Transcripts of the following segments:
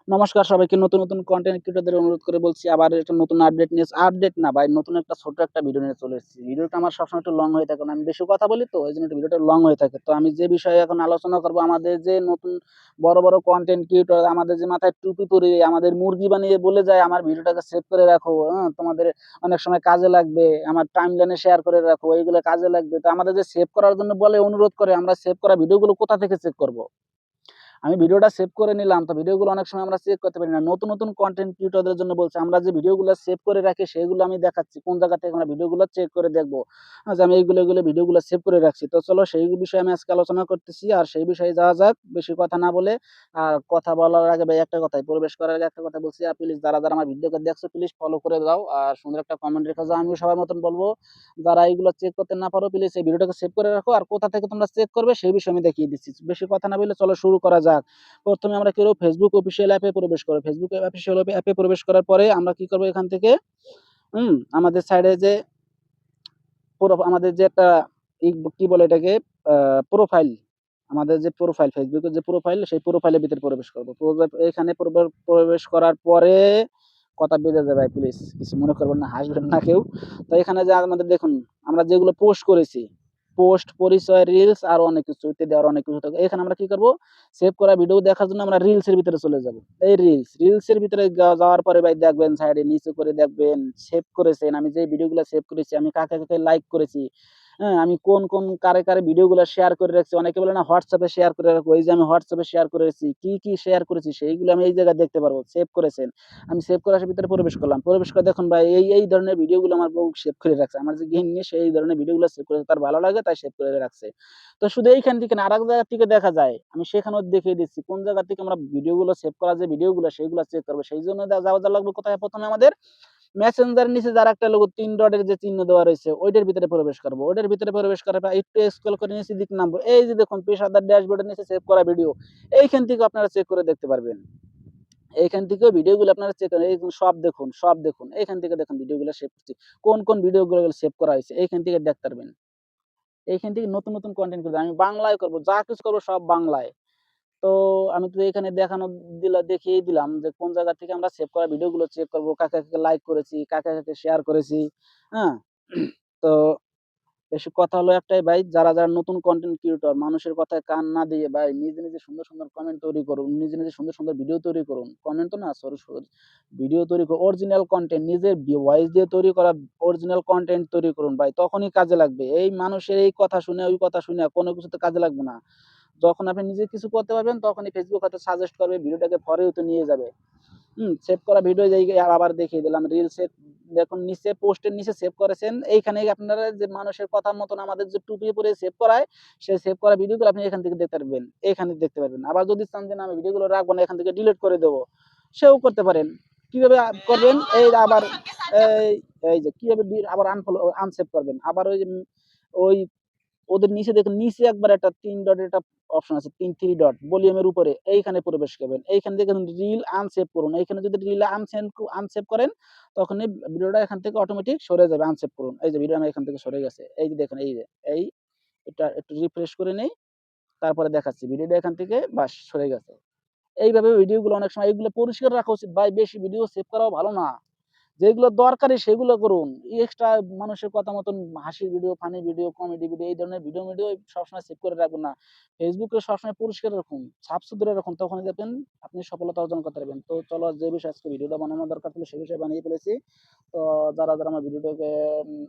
নমস্কার সবাইকে। নতুন কনটেন্ট ক্রিয়েটরদের অনুরোধ করে বলছি আবার একটা নতুন আপডেট নিয়ে আপডেট না ভাই, নতুন একটা ছোট্ট একটা ভিডিও নিয়ে চলে এসেছি। ভিডিওটা আমার সবসময় একটু লং হয়ে থাকে, কারণ আমি বেশি কথা বলি তো এইজন্য একটু ভিডিওটা লং হয়ে থাকে। তো আমি যে বিষয়ে এখন আলোচনা করব, আমাদের যে নতুন বড় কনটেন্ট ক্রিয়েটর আমাদের যে মাথায় টুপি পরিয়ে আমাদের মুরগি বানিয়ে বলে যায় আমার ভিডিওটাকে সেভ করে রাখো, হ্যাঁ? তোমাদের অনেক সময় কাজে লাগবে। আমার টাইমলাইনে শেয়ার করে রাখো, এইগুলো কাজে লাগবে। তো আমাদের যে সেভ করার জন্য বলে, অনুরোধ করে, আমরা সেভ করা ভিডিওগুলো কোথা থেকে চেক করব? আমি ভিডিওটা সেভ করে নিলাম। তো ভিডিওগুলো অনেক সময় আমরা চেক করতে পারি না। নতুন কনটেন্ট ক্রিয়েটরদের জন্য বলছি, আমরা যে ভিডিওগুলো সেভ করে রাখি সেগুলো আমি দেখাচ্ছি। কোন জায়গা থেকে আমরা ভিডিওগুলো চেক করে দেখব। যে আমি এগুলো ভিডিওগুলো সেভ করে রাখছি। তো চলো সেই বিষয়ে আমি আজকে আলোচনা করতেছি। আর সেই বিষয়ে যাওয়া যাক। বেশি কথা না বলে, আর কথা বলার আগে ভাই একটা কথাই, প্রবেশ করার আগে একটা কথা বলছি, প্লিজ যারা আমার ভিডিওকে দেখছো প্লিজ ফলো করে দাও। আর সুন্দর একটা কমেন্ট রেখে যাও। আমিও সবার মতন বলব, যারা এগুলো চেক করতে না পারো প্লিজ এই ভিডিওটাকে সেভ করে রাখো। আর কোথা থেকে তোমরা চেক করবে সেই বিষয়ে আমি দেখিয়ে দিচ্ছি। বেশি কথা না বলে চলো শুরু করা যাক। প্রথমে আমরা কি করব, ফেসবুক অফিসিয়াল অ্যাপে প্রবেশ করব। ফেসবুক অফিসিয়াল অ্যাপে প্রবেশ করার পরে আমরা কি করব, এখান থেকে আমাদের সাইডে যে আমাদের যে একটা কি বলে এটাকে, প্রোফাইল, আমাদের যে প্রোফাইল, ফেসবুকের যে প্রোফাইল, সেই প্রোফাইলের ভিতরে প্রবেশ করব। এখানে প্রবেশ করার পরে কথা বেড়ে যাবে ভাই, প্লিজ কিছু মনে করবেন না, হাসবেন না কেউ। তো এখানে যে আমাদের দেখুন, আমরা যেগুলো পোস্ট করেছি, পোস্ট, পরিচয়, রিলস আর অনেক কিছু ইত্যাদি, আর অনেক কিছু থাকে। এখানে আমরা কি করব, সেভ করা ভিডিও দেখার জন্য আমরা রিলস এর ভিতরে চলে যাব। এই রিলস এর ভিতরে যাওয়ার পরে ভাই দেখবেন সাইডে নিচে করে দেখবেন সেভ করেছেন, আমি যে ভিডিওগুলো সেভ করেছি, আমি কাকে লাইক করেছি, হ্যাঁ? আমি কোন কারে ভিডিওগুলো শেয়ার করে রাখছি। অনেকে বলে না WhatsApp এ শেয়ার করে রাখো। এই যে আমি WhatsApp এ শেয়ার করেছি। কি শেয়ার করেছি সেইগুলো আমি এই জায়গায় দেখতে পারবো। সেভ করেছেন। আমি সেভ করার ভিতরে প্রবেশ করলাম। প্রবেশ করে দেখুন ভাই, এই ধরনের ভিডিওগুলো আমার বউ সেভ করে রাখছে। আমার যে গিন্নি সে এই ধরনের ভিডিওগুলো সেভ করে, তার ভালো লাগে তাই সেভ করে রাখছে। তো শুধু এইখান থেকে না, আরেক জায়গা থেকে দেখা যায়। আমি সেখানেও দেখিয়ে দিচ্ছি কোন জায়গা থেকে আমরা ভিডিওগুলো সেভ করা, যে ভিডিওগুলো সেগুলো চেক করব। সেইজন্য যাওয়া লাগবে কোথায়, প্রথমে আমাদের মেসেঞ্জারের নিচে যার একটা লোগো ৩ ডটের যে চিহ্ন দেওয়া রয়েছে ওইটার ভিতরে প্রবেশ করব। ওইটার ভিতরে প্রবেশ করার পর একটু স্ক্রল করে নিচের দিকে নামবো। এই যে দেখুন পেশাদার ড্যাশবোর্ডের নিচে সেভ করা ভিডিও। এইখান থেকে আপনারা চেক করে দেখতে পারবেন। এইখান থেকেও ভিডিওগুলো আপনারা চেক করেন। এই সব দেখুন। এইখান থেকে দেখুন ভিডিওগুলো সেভ করছি। কোন ভিডিওগুলো সেভ করা হয়েছে এইখান থেকে দেখতে পারবেন। এইখান থেকে নতুন কনটেন্ট করব। আমি বাংলায় করব। যা কিছু করব সব বাংলায়। তো আমি তো এখানে দেখিয়ে দিলাম যে কোন জায়গা থেকে আমরা সেভ করা ভিডিওগুলো চেক করব, কাকে লাইক করেছি, কাকে শেয়ার করেছি, হ্যাঁ? তো বেশি কথা হলো একটাই ভাই, যারা নতুন কনটেন্ট ক্রিয়েটর, মানুষের কথায় কান না দিয়ে ভাই নিজে সুন্দর কমেন্ট তৈরি করুন। নিজে সুন্দর ভিডিও তৈরি করুন। কমেন্ট তো না, সরি ভিডিও তৈরি করুন। অরিজিনাল কনটেন্ট নিজের ভয়েস দিয়ে তৈরি করা অরিজিনাল কনটেন্ট তৈরি করুন ভাই। তখনই কাজে লাগবে। এই মানুষের এই কথা শুনে, ওই কথা শুনে কোনো কিছুতে কাজে লাগবে না। যখন আপনি নিজে কিছু করতে পারবেন তখনই ফেসবুক হয়তো সাজেস্ট করবে, ভিডিওটাকে ফর ইউ তে নিয়ে যাবে। সেভ করা ভিডিও জায়গায় আবার দেখিয়ে দিলাম। রিলসের দেখুন নিচে, পোস্টের নিচে সেভ করেছেন। এইখানে আপনারা যে মানুষের কথার মতন আমাদের যে টুপি পরে সেভ করায়, সেই সেভ করা ভিডিওগুলো আপনি এখান থেকে দেখতে পারবেন। এখানে দেখতে পারবেন। আবার যদি চান যে না আমি ভিডিওগুলো রাখবো না, এখান থেকে ডিলিট করে দেবো, সেও করতে পারেন। কিভাবে করবেন? এই আবার এই এই যে কিভাবে আবার আনসেভ করবেন। আবার ওই ওদের নিচে দেখুন, নিচে একবার একটা ৩ ডটের একটা অপশন আছে। ৩ ডট ভলিউমের উপরে এইখানে প্রবেশ করবেন। এইখান থেকে রিল আনসেভ করুন। এইখানে যদি রিল আনসেভ করেন তখনই ভিডিওটা এখান থেকে অটোমেটিক সরে যাবে। আনসেভ করুন। এই যে ভিডিও আমার এখান থেকে সরে গেছে। এই যে দেখুন, এই যে এটা একটু রিফ্রেশ করে নেই। তারপরে দেখাচ্ছি ভিডিওটা এখান থেকে বাস সরে গেছে। এইভাবে ভিডিওগুলো অনেক সময় এগুলো পরিষ্কার রাখা উচিত ভাই। বেশি ভিডিও সেভ করাও ভালো না। যেগুলো দরকারি সেগুলো করুন। এক্সট্রা মানুষের কথা মতন হাসির video, funny video, comedy video, এই ধরনের ভিডিও সবসময় সেভ করে রাখবেন না। ফেসবুকে সবসময় পরিষ্কার রাখুন, সাফ-সুতরা রাখুন। তখনই দেখবেন আপনি সফলতা অর্জন করতে পারবেন। তো চলো, যে বিষয়ে আজকে ভিডিওটা বানানো দরকার ছিল সে বিষয়ে বানিয়ে ফেলেছি। তো যারা আমার ভিডিওটাকে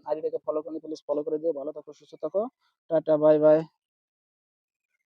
আইডিটাকে ফলো করেনি প্লিজ ফলো করে দিও। ভালো থাকো, সুস্থ থাকো। Tata, bye bye.